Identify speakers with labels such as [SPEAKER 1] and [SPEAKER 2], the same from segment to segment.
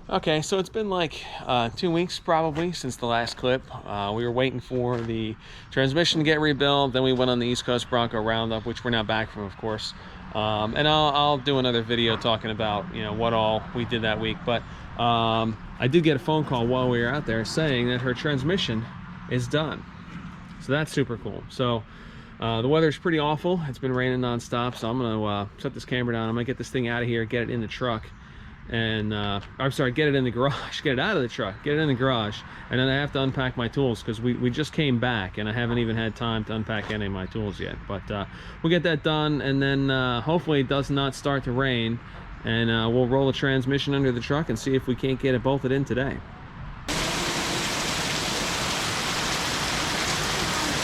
[SPEAKER 1] Okay, so it's been like 2 weeks probably since the last clip. We were waiting for the transmission to get rebuilt. Then we went on the East Coast Bronco roundup, which we're now back from, of course. And I'll do another video talking about what all we did that week. But I did get a phone call while we were out there saying that her transmission is done. So that's super cool. So the weather's pretty awful. It's been raining nonstop. So I'm gonna set this camera down. I'm gonna get this thing out of here, get it in the truck. And I'm sorry, get it in the garage, get it out of the truck, get it in the garage, and then I have to unpack my tools because we just came back and I haven't even had time to unpack any of my tools yet. But we'll get that done, and then hopefully it does not start to rain, and we'll roll the transmission under the truck and see if we can't get it bolted in today.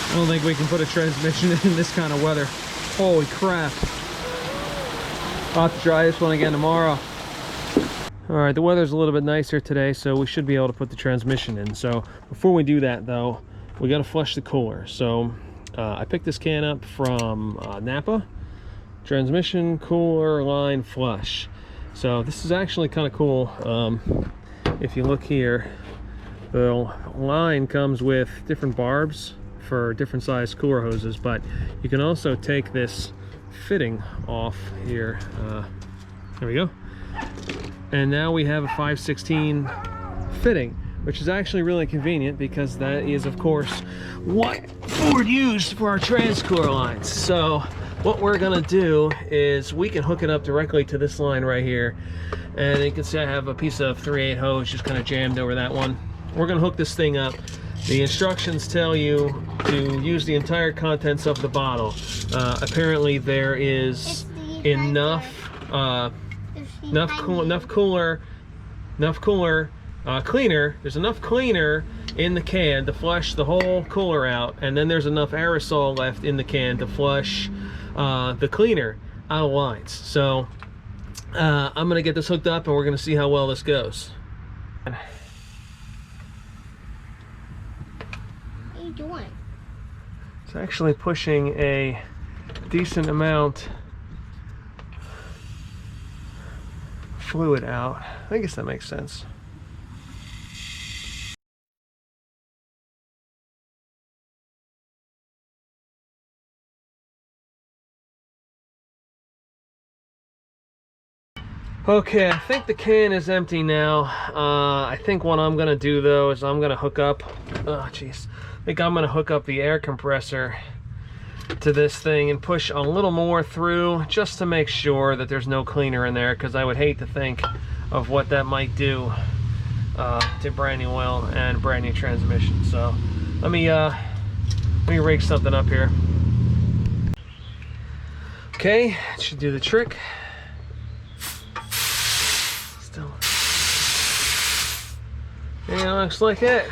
[SPEAKER 1] I don't think we can put a transmission in this kind of weather. Holy crap. I'll have to try this one again tomorrow. Alright, the weather's a little bit nicer today, so we should be able to put the transmission in. So before we do that though, we got to flush the cooler. So I picked this can up from Napa. Transmission cooler line flush. So this is actually kind of cool. If you look here, the line comes with different barbs for different size cooler hoses, but you can also take this fitting off here. There we go. And now we have a 5/16 fitting, which is actually really convenient because that is, of course, what Ford used for our trans cooler lines. So what we're gonna do is we can hook it up directly to this line right here. And you can see I have a piece of 3/8 hose just kind of jammed over that one. We're gonna hook this thing up. The instructions tell you to use the entire contents of the bottle. Apparently there is enough cleaner. There's enough cleaner in the can to flush the whole cooler out, and then there's enough aerosol left in the can to flush the cleaner out of lines. So I'm gonna get this hooked up and we're gonna see how well this goes.
[SPEAKER 2] What are you doing?
[SPEAKER 1] It's actually pushing a decent amount fluid out. I guess that makes sense. Okay, I think the can is empty now. I think what I'm gonna do though is I'm gonna hook up, oh jeez, I think I'm gonna hook up the air compressor to this thing and push a little more through just to make sure that there's no cleaner in there, because I would hate to think of what that might do to brand new oil and brand new transmission. So let me rig something up here. Okay, it should do the trick. Still, yeah, looks like it.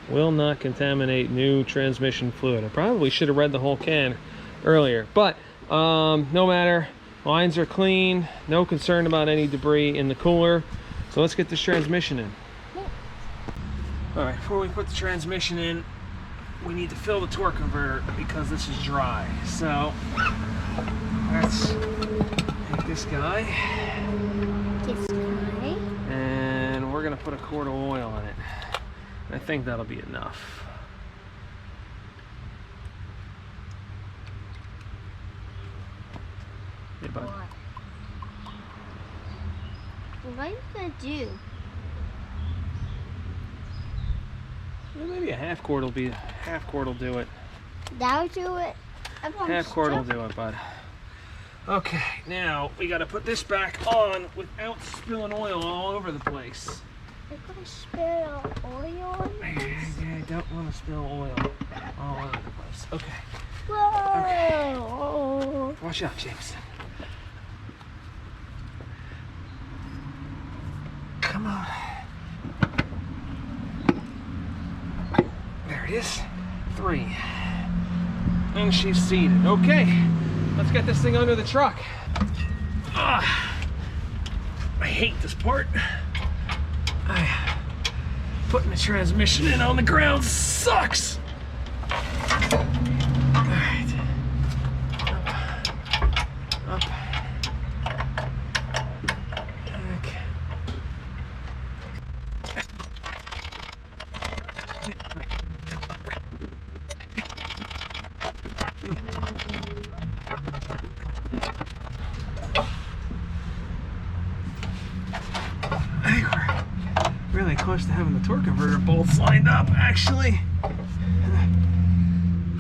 [SPEAKER 1] Will not contaminate new transmission fluid. I probably should have read the whole can earlier, but no matter. Lines are clean, no concern about any debris in the cooler. So let's get this transmission in. All right, before we put the transmission in, we need to fill the torque converter because this is dry. So let's take this guy. And we're gonna put a quart of oil in it. I think that'll be enough. Hey, bud.
[SPEAKER 2] What are you gonna do?
[SPEAKER 1] Well, maybe a half quart will do it.
[SPEAKER 2] That'll do it.
[SPEAKER 1] Half quart will do it, bud. Okay, now we gotta put this back on without spilling oil all over the place.
[SPEAKER 2] You're gonna spill oil on this?
[SPEAKER 1] I don't want to spill oil all over the place. Okay.
[SPEAKER 2] Whoa!
[SPEAKER 1] Okay. Watch out, Jameson. Come on. There it is. 3. And she's seated. Okay. Let's get this thing under the truck. I hate this part. Putting the transmission in on the ground sucks. All right. Up. close to having the torque converter bolts lined up, actually.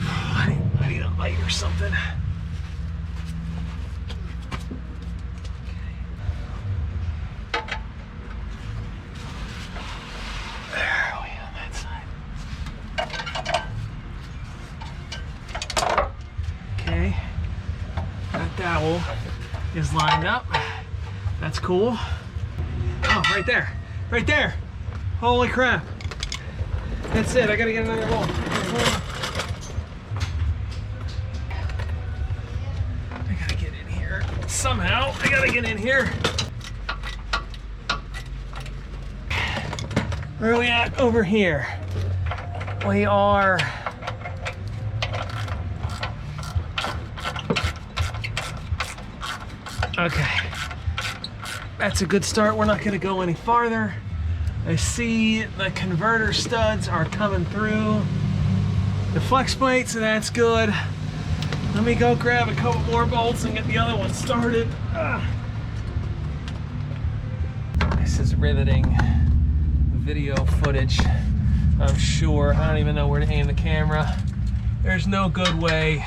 [SPEAKER 1] I need a light or something. There we are on that side. Okay, that dowel is lined up. That's cool. Oh, right there. Right there. Holy crap. That's it. I gotta get another bolt. I gotta get in here. Somehow, I gotta get in here. Where are we at? Over here. We are... Okay. That's a good start. We're not going to go any farther. I see the converter studs are coming through the flex plate, so that's good. Let me go grab a couple more bolts and get the other one started. This is riveting video footage, I'm sure. I don't even know where to aim the camera. There's no good way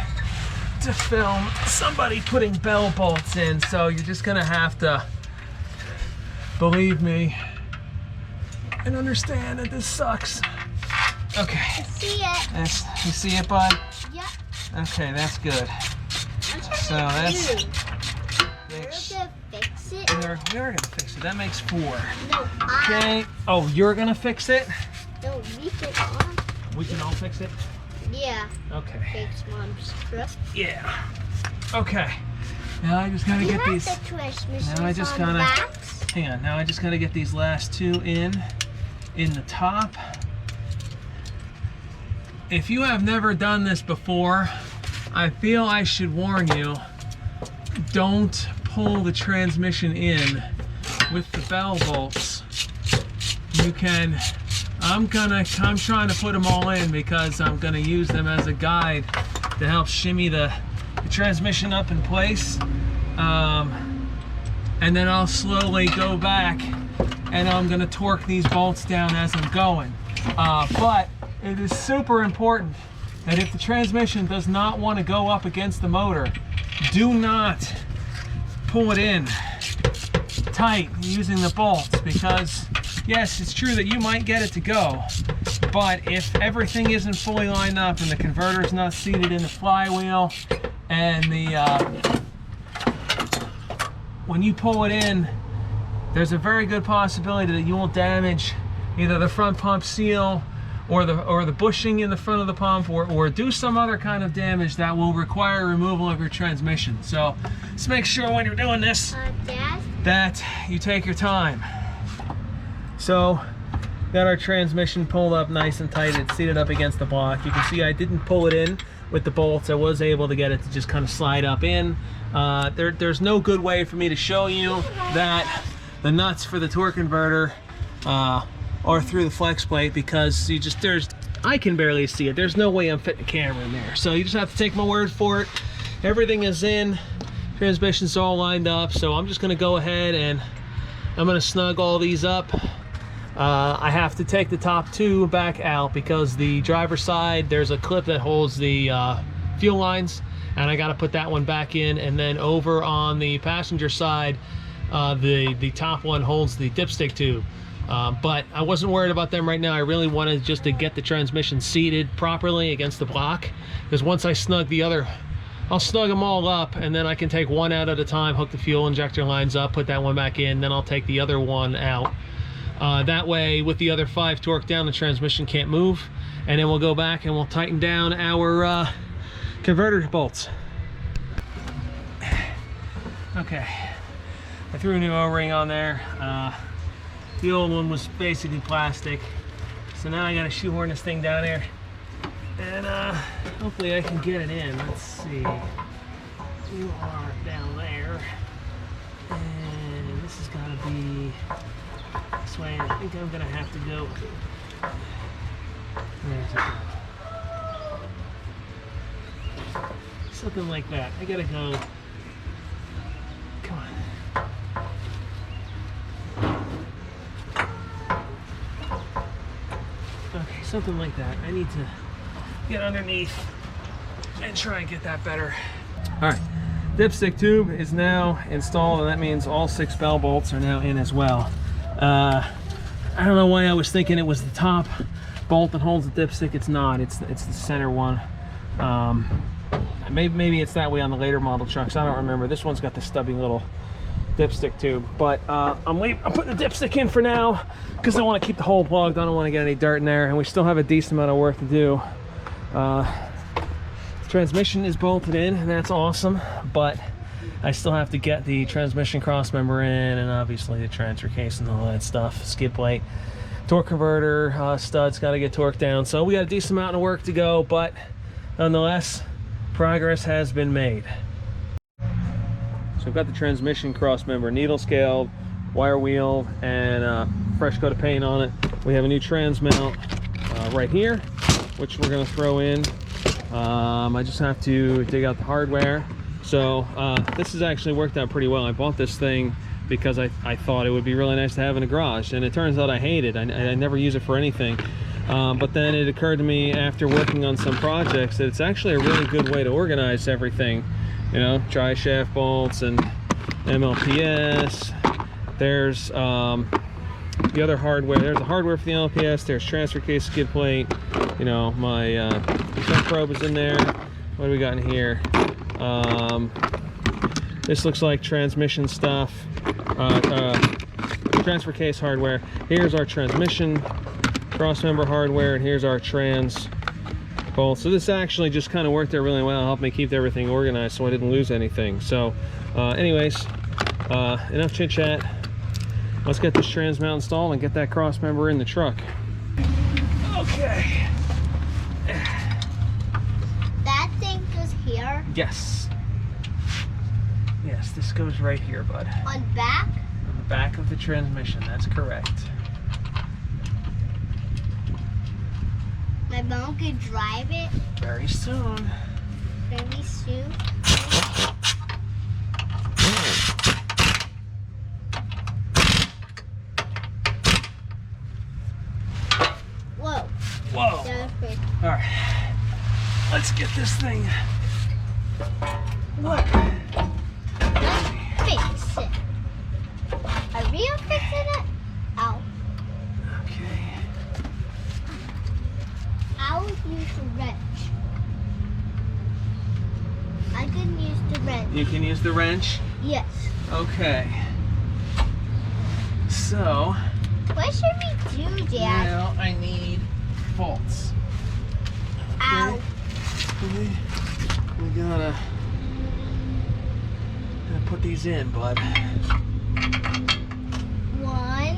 [SPEAKER 1] to film somebody putting bell bolts in, so you're just going to have to believe me and understand that this sucks. Okay.
[SPEAKER 2] I see it.
[SPEAKER 1] You see it, bud?
[SPEAKER 2] Yep.
[SPEAKER 1] Okay, that's good. So that's...
[SPEAKER 2] You're gonna fix it?
[SPEAKER 1] We are gonna fix it. That makes 4.
[SPEAKER 2] No,
[SPEAKER 1] Okay. Oh, you're gonna fix it?
[SPEAKER 2] No, we can all.
[SPEAKER 1] We can all fix it?
[SPEAKER 2] Yeah.
[SPEAKER 1] Okay.
[SPEAKER 2] Fix mom's truck.
[SPEAKER 1] Yeah. Okay. Now I just gotta get these...
[SPEAKER 2] The transmissions
[SPEAKER 1] Now I just
[SPEAKER 2] on
[SPEAKER 1] gotta...
[SPEAKER 2] backs.
[SPEAKER 1] Hang on. Now I just gotta get these last 2 in the top. If you have never done this before, I feel I should warn you, don't pull the transmission in with the bell bolts. You can, I'm trying to put them all in because I'm gonna use them as a guide to help shimmy the transmission up in place. And then I'll slowly go back and I'm gonna torque these bolts down as I'm going. But it is super important that if the transmission does not want to go up against the motor, do not pull it in tight using the bolts, because yes, it's true that you might get it to go, but if everything isn't fully lined up and the converter's not seated in the flywheel and when you pull it in, there's a very good possibility that you will damage either the front pump seal or the bushing in the front of the pump, or do some other kind of damage that will require removal of your transmission. So just make sure when you're doing this that you take your time. So got our transmission pulled up nice and tight. It's seated up against the block. You can see I didn't pull it in with the bolts. I was able to get it to just kind of slide up in. There's no good way for me to show you that the nuts for the torque converter or through the flex plate, because I can barely see it. There's no way I'm fitting the camera in there. So you just have to take my word for it. Everything is in, transmission's all lined up. So I'm just gonna go ahead and I'm gonna snug all these up. I have to take the top 2 back out because the driver's side, there's a clip that holds the fuel lines, and I gotta put that one back in. And then over on the passenger side, the top one holds the dipstick tube. But I wasn't worried about them right now. I really wanted just to get the transmission seated properly against the block, because once I snug the other, I'll snug them all up and then I can take one out at a time, hook the fuel injector lines up, put that one back in, then I'll take the other one out. That way, with the other 5 torqued down, the transmission can't move, and then we'll go back and we'll tighten down our converter bolts. Okay, I threw a new O-ring on there. The old one was basically plastic, so now I gotta shoehorn this thing down there, and hopefully I can get it in. Let's see. You are down there, and this is gotta be this way. I think I'm gonna have to go. There's it. Something like that. I gotta go. Come on. something like that. I need to get underneath and try and get that better. All right, dipstick tube is now installed, and that means all 6 bell bolts are now in as well. I don't know why I was thinking it was the top bolt that holds the dipstick. It's not. It's the center one. Maybe it's that way on the later model trucks. I don't remember. This one's got the stubby little dipstick tube, but I'm putting the dipstick in for now because I want to keep the hole plugged. I don't want to get any dirt in there, and we still have a decent amount of work to do. Transmission is bolted in, and that's awesome, but I still have to get the transmission cross member in, and obviously the transfer case and all that stuff. Skid plate, torque converter, studs got to get torqued down. So we got a decent amount of work to go, but nonetheless, progress has been made. So I've got the transmission cross member needle scaled, wire wheel, and a fresh coat of paint on it. We have a new trans mount right here, which we're going to throw in. I just have to dig out the hardware. So this has actually worked out pretty well. I bought this thing because I thought it would be really nice to have in a garage, and it turns out I hate it. I never use it for anything. But then it occurred to me after working on some projects that it's actually a really good way to organize everything. You know, dry shaft bolts and MLPS. There's the other hardware. There's the hardware for the MLPS. There's transfer case, skid plate. You know, my shunt probe is in there. What do we got in here? This looks like transmission stuff. Transfer case hardware. Here's our transmission crossmember hardware, and here's our trans bolt. So this actually just kind of worked out really well. Helped me keep everything organized so I didn't lose anything. So anyways, enough chit chat. Let's get this trans mount installed and get that cross member in the truck. Okay.
[SPEAKER 2] That thing goes here?
[SPEAKER 1] Yes. Yes, this goes right here, bud.
[SPEAKER 2] On back?
[SPEAKER 1] On the back of the transmission, that's correct.
[SPEAKER 2] My mom could drive it
[SPEAKER 1] Very soon.
[SPEAKER 2] very soon. Whoa.
[SPEAKER 1] Whoa.
[SPEAKER 2] That was quick.
[SPEAKER 1] All right. Let's get this thing.
[SPEAKER 2] Look. Let's fix it. Are we fixing it? Ow.
[SPEAKER 1] Okay.
[SPEAKER 2] I'll use the wrench. I can use the wrench.
[SPEAKER 1] You can use the wrench?
[SPEAKER 2] Yes.
[SPEAKER 1] Okay. So,
[SPEAKER 2] What should we do, Dad?
[SPEAKER 1] now I need bolts.
[SPEAKER 2] Ow.
[SPEAKER 1] We gotta put these in, bud.
[SPEAKER 2] One.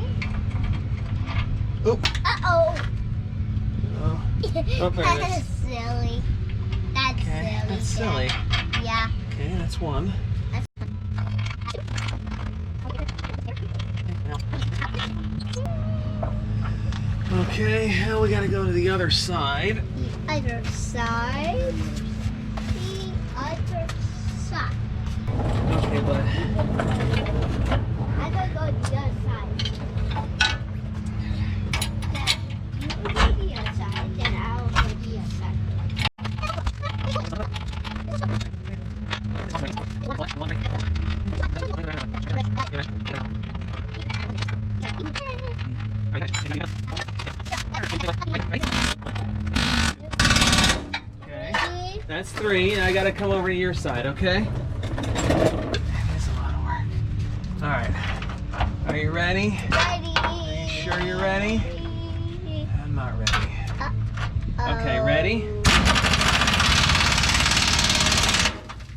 [SPEAKER 1] Oop.
[SPEAKER 2] Uh-oh.
[SPEAKER 1] Oh, there it is.
[SPEAKER 2] That's silly. That's
[SPEAKER 1] Okay,
[SPEAKER 2] silly.
[SPEAKER 1] that's silly.
[SPEAKER 2] Dad. Yeah.
[SPEAKER 1] Okay, that's one. Okay, now we gotta go to the other side.
[SPEAKER 2] The other side. The other side.
[SPEAKER 1] Okay, bud.
[SPEAKER 2] I gotta go to the other side. Then you go to the other side, then I'll go to the other side.
[SPEAKER 1] Okay, that's 3, and I gotta come over to your side, okay? That's a lot of work. All right, are you ready?
[SPEAKER 2] Ready.
[SPEAKER 1] Are you sure you're ready? I'm not ready. Okay, ready?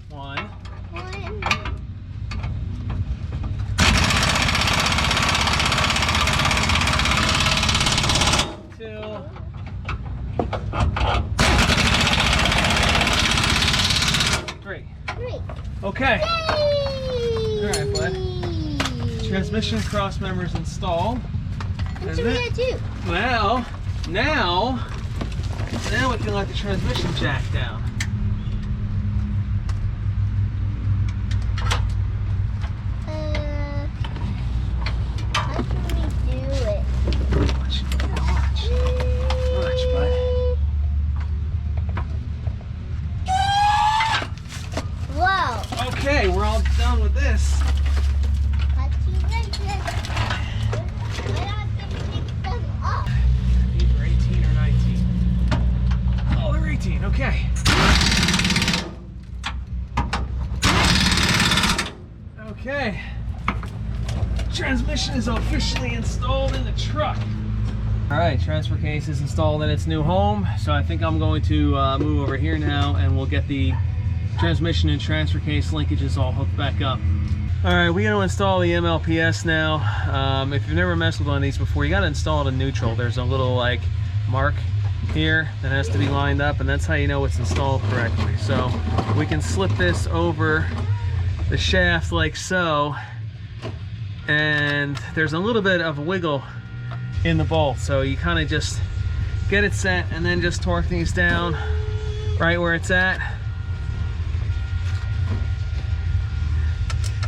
[SPEAKER 1] 1.
[SPEAKER 2] One.
[SPEAKER 1] 2. 3.
[SPEAKER 2] 3.
[SPEAKER 1] Okay.
[SPEAKER 2] Yay!
[SPEAKER 1] All right, bud. Transmission cross members installed.
[SPEAKER 2] What should we gonna do?
[SPEAKER 1] Now we can let the transmission jack down.
[SPEAKER 2] How should we do it?
[SPEAKER 1] Watch. Yeah, watch. Watch, Transmission is officially installed in the truck. All right, transfer case is installed in its new home. So I think I'm going to move over here now, and we'll get the transmission and transfer case linkages all hooked back up. All right, we're gonna install the MLPS now. If you've never messed with one of these before, you gotta install it in neutral. There's a little like mark here that has to be lined up, and that's how you know it's installed correctly. So we can slip this over the shaft like so, and there's a little bit of wiggle in the bolt, so you kind of just get it set and then just torque these down right where it's at,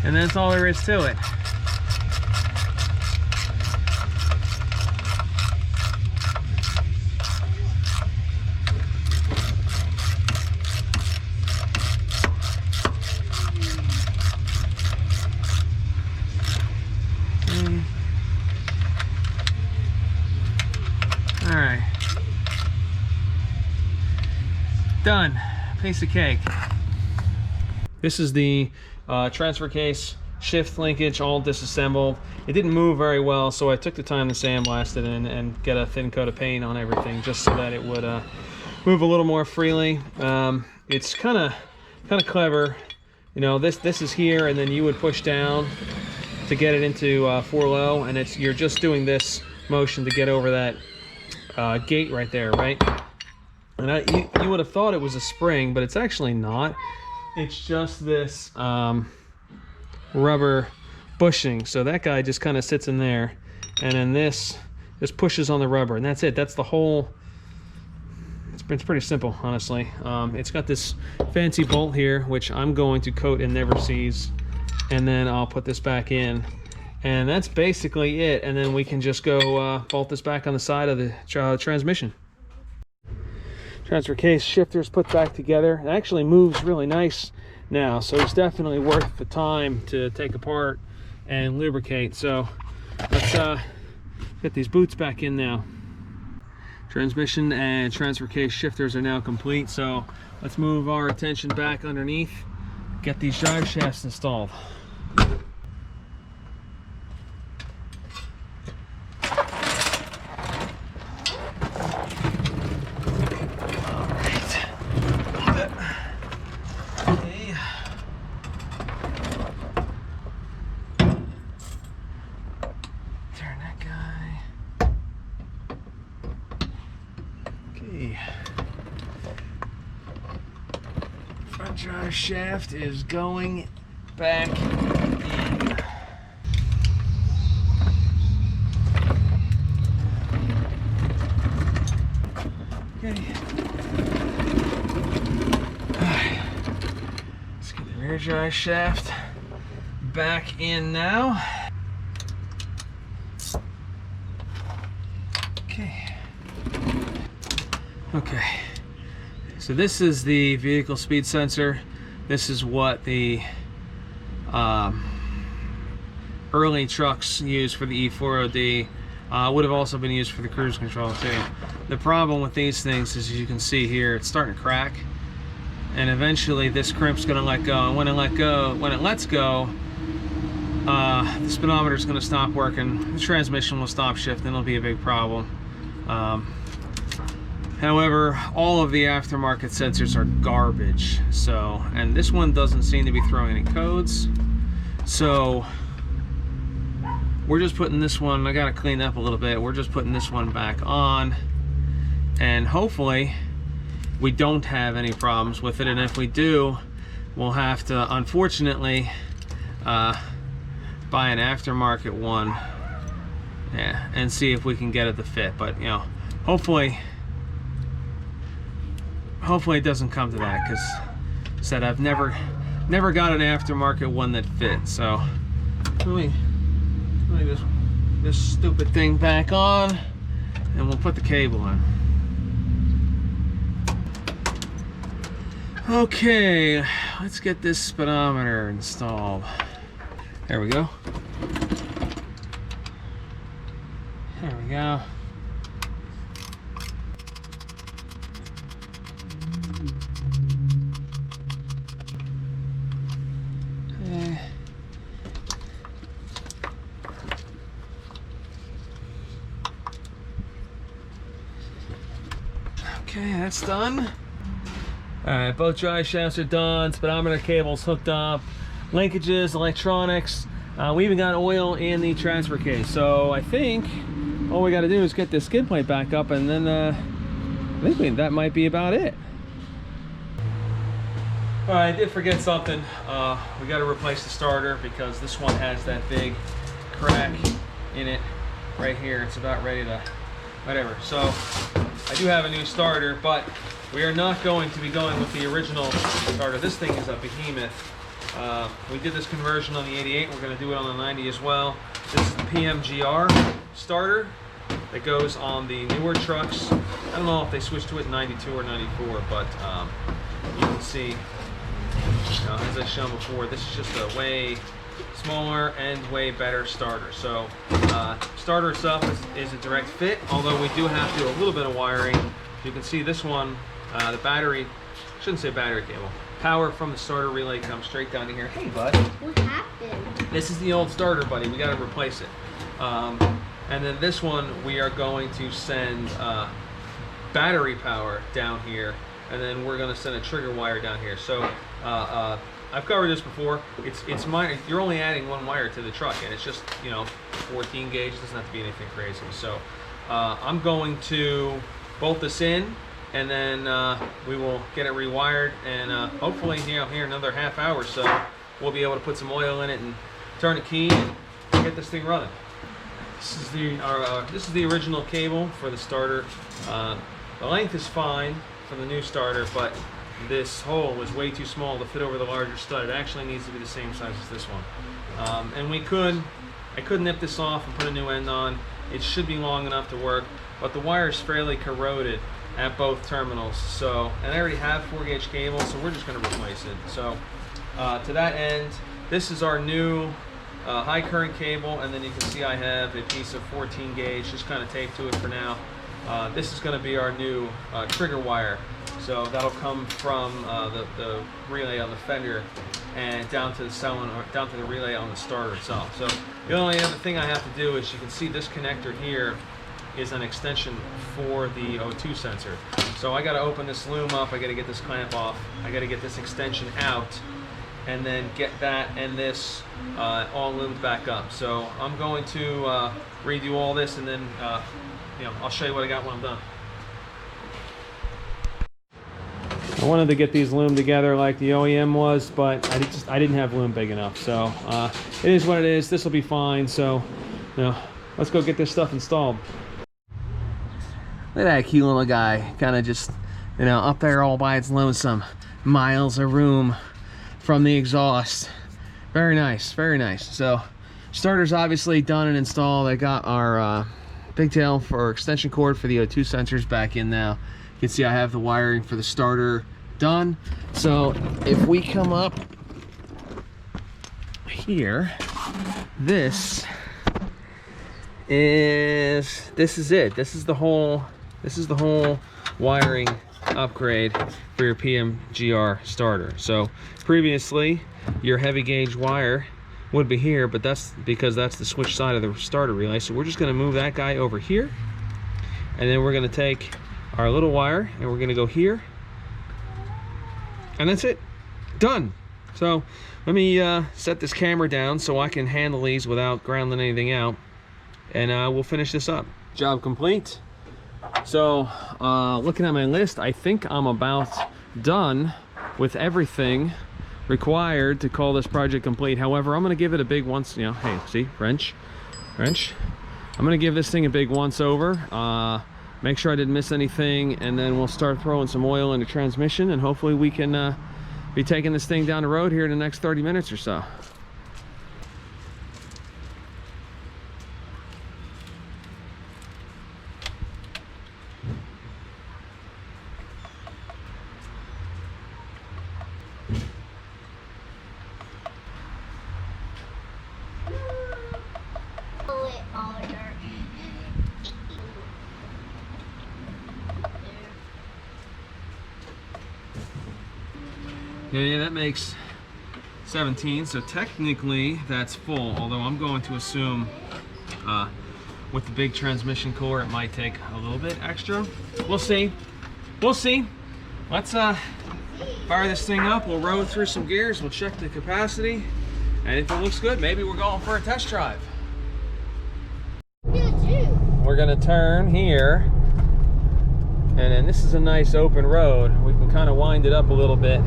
[SPEAKER 1] and that's all there is to it. All right, done. Piece of cake. This is the transfer case, shift linkage, all disassembled. It didn't move very well, so I took the time to sandblast it and get a thin coat of paint on everything, just so that it would move a little more freely. It's kind of clever, you know. This is here, and then you would push down to get it into 4 low, and you're just doing this motion to get over that gate right there, right? And you would have thought it was a spring, but it's actually not. It's just this rubber bushing. So that guy just kind of sits in there, and then this just pushes on the rubber, and that's it. That's the whole. It's pretty simple, honestly. It's got this fancy bolt here, which I'm going to coat in Never Sees, and then I'll put this back in, and that's basically it. And then we can just go bolt this back on the side of the transmission. Transfer case shifter's put back together. It actually moves really nice now, so it's definitely worth the time to take apart and lubricate. So let's get these boots back in now. Transmission and transfer case shifters are now complete, so let's move our attention back underneath, get these drive shafts installed. Front drive shaft is going back in. Okay. Let's get the rear drive shaft back in now. Okay, so this is the vehicle speed sensor. This is what the early trucks used for the E4OD. Would have also been used for the cruise control too. The problem with these things is, as you can see here, it's starting to crack, and eventually this crimp's going to let go. And when it lets go, the speedometer is going to stop working. The transmission will stop shifting. It'll be a big problem. However, all of the aftermarket sensors are garbage. So, and this one doesn't seem to be throwing any codes. So we're just putting this one, I gotta clean up a little bit. We're just putting this one back on, and hopefully we don't have any problems with it. And if we do, we'll have to, unfortunately, buy an aftermarket one, yeah, and see if we can get it to fit. But you know, hopefully it doesn't come to that, because I said I've never got an aftermarket one that fits. So let me this stupid thing back on, and we'll put the cable in. Okay, let's get this speedometer installed. There we go. There we go. Okay, that's done. All right, both drive shafts are done. Speedometer cable's hooked up. Linkages, electronics. We even got oil in the transfer case. So I think all we got to do is get this skid plate back up, and then I think that might be about it. All right, I did forget something. We got to replace the starter because this one has that big crack in it right here. It's about ready to whatever. So I do have a new starter, but we are not going to be going with the original starter. This thing is a behemoth. We did this conversion on the 88. We're going to do it on the 90 as well. This is the PMGR starter that goes on the newer trucks. I don't know if they switched to it in 92 or 94, but you can see, as I've shown before, this is just a way smaller and way better starter. So starter itself is a direct fit, although we do have to do a little bit of wiring. You can see this one, the battery, shouldn't say battery cable, power from the starter relay comes straight down to here. Hey bud.
[SPEAKER 2] What happened?
[SPEAKER 1] This is the old starter, buddy. We got to replace it. And then this one, we are going to send battery power down here, and then we're going to send a trigger wire down here. So I've covered this before. It's minor. You're only adding one wire to the truck, and it's just 14 gauge. It doesn't have to be anything crazy. So I'm going to bolt this in, and then we will get it rewired, and hopefully here another half hour or so we'll be able to put some oil in it and turn the key and get this thing running. This is the original cable for the starter. The length is fine for the new starter, but this hole is way too small to fit over the larger stud. It actually needs to be the same size as this one. And I could nip this off and put a new end on. It should be long enough to work, but the wire is fairly corroded at both terminals. So, and I already have 4-gauge cable, so we're just going to replace it. So, to that end, this is our new high current cable, and then you can see I have a piece of 14 gauge just kind of taped to it for now. This is going to be our new trigger wire. So that'll come from the relay on the fender and down to the solenoid, down to the relay on the starter itself. So the only other thing I have to do is, you can see this connector here is an extension for the O2 sensor. So I got to open this loom up, I got to get this clamp off, I got to get this extension out, and then get that and this all loomed back up. So I'm going to redo all this, and then I'll show you what I got when I'm done. I wanted to get these loomed together like the OEM was, but I didn't have loom big enough. So it is what it is. This will be fine. So let's go get this stuff installed. Look at that cute little guy, kind of just up there all by its lonesome. Miles of room from the exhaust. Very nice, very nice. So starter's obviously done and installed. I got our pigtail for extension cord for the O2 sensors back in now. You can see I have the wiring for the starter done. So if we come up here, this is it. This is the whole wiring upgrade for your PMGR starter. So previously your heavy gauge wire would be here, but that's because that's the switch side of the starter relay. So we're just going to move that guy over here, and then we're going to take our little wire and we're going to go here, and that's it, done. So let me set this camera down so I can handle these without grounding anything out, and we'll finish this up. Job complete. So looking at my list, I think I'm about done with everything required to call this project complete. However, I'm going to give it a big once, hey, see, wrench. I'm going to give this thing a big once over, make sure I didn't miss anything, and then we'll start throwing some oil in the transmission, and hopefully we can be taking this thing down the road here in the next 30 minutes or so. Yeah, that makes 17, so technically that's full, although I'm going to assume with the big transmission core it might take a little bit extra. We'll see. we'll see. Let's fire this thing up. We'll roll through some gears. We'll check the capacity. And if it looks good, maybe we're going for a test drive. We're gonna turn here. And then this is a nice open road. We can kind of wind it up a little bit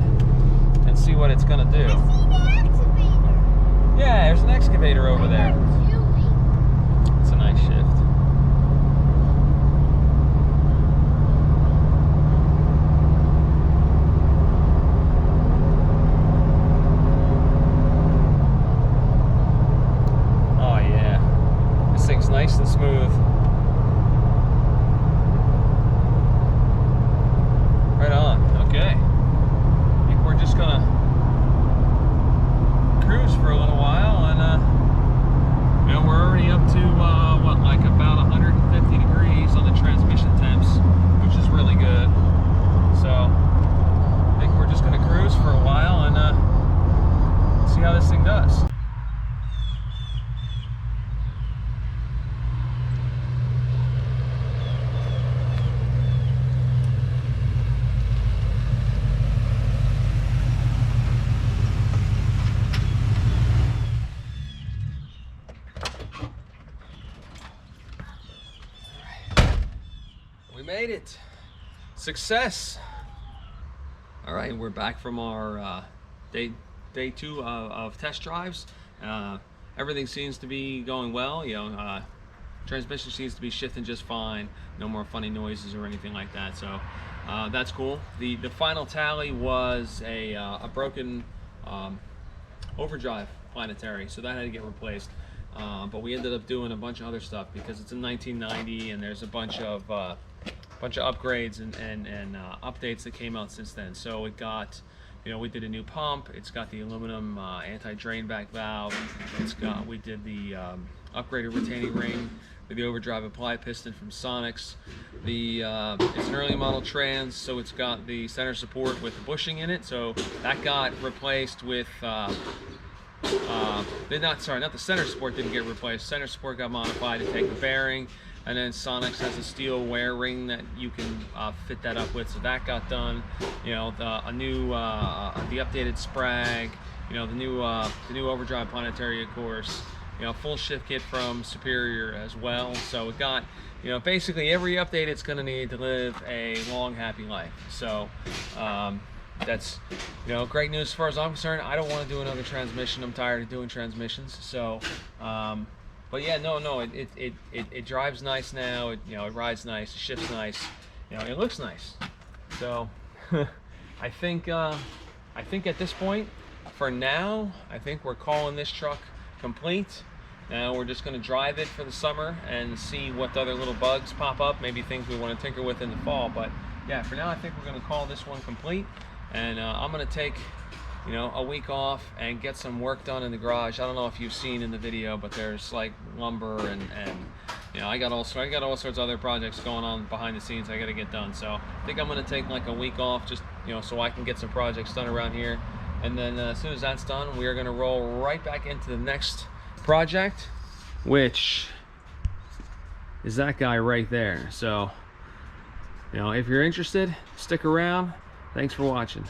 [SPEAKER 1] and see what it's gonna do.
[SPEAKER 2] I see the excavator.
[SPEAKER 1] Yeah, there's an excavator over there. It's a nice shift. Oh yeah, this thing's nice and smooth. Right on. Okay. I think we're just gonna cruise for a little while, and you know, we're already up to what, like about 150 degrees on the transmission temps, which is really good. So I think we're just gonna cruise for a while and see how this thing does. We made it. Success. All right, we're back from our day two of test drives. Everything seems to be going well. You know, transmission seems to be shifting just fine. No more funny noises or anything like that. So that's cool. The final tally was a broken overdrive planetary, so that had to get replaced. But we ended up doing a bunch of other stuff because it's in 1990 and there's a bunch of upgrades and updates that came out since then. So it got, you know, we did a new pump. It's got the aluminum anti-drain back valve. We did the upgraded retaining ring with the overdrive apply piston from Sonics. It's an early model trans, so it's got the center support with the bushing in it. So that got replaced with not the center support didn't get replaced. Center support got modified to take the bearing, and then Sonics has a steel wear ring that you can fit that up with. So that got done. You know, the updated sprag. You know, the new overdrive planetary, of course. You know, full shift kit from Superior as well. So it got, you know, basically every update it's going to need to live a long, happy life. So that's, you know, great news as far as I'm concerned. I don't want to do another transmission. I'm tired of doing transmissions. So, but yeah, no, it drives nice now. It, you know, it rides nice. It shifts nice. You know, it looks nice. So, I think at this point, for now, I think we're calling this truck complete. Now we're just going to drive it for the summer and see what other little bugs pop up, maybe things we want to tinker with in the fall. But yeah, for now I think we're going to call this one complete, and I'm going to take, you know, a week off and get some work done in the garage. I don't know if you've seen in the video, but there's like lumber and you know, I got all sorts of other projects going on behind the scenes I got to get done. So I think I'm going to take like a week off, just, you know, so I can get some projects done around here. And then as soon as that's done, we are going to roll right back into the next project, which is that guy right there. So, you know, if you're interested, stick around. Thanks for watching.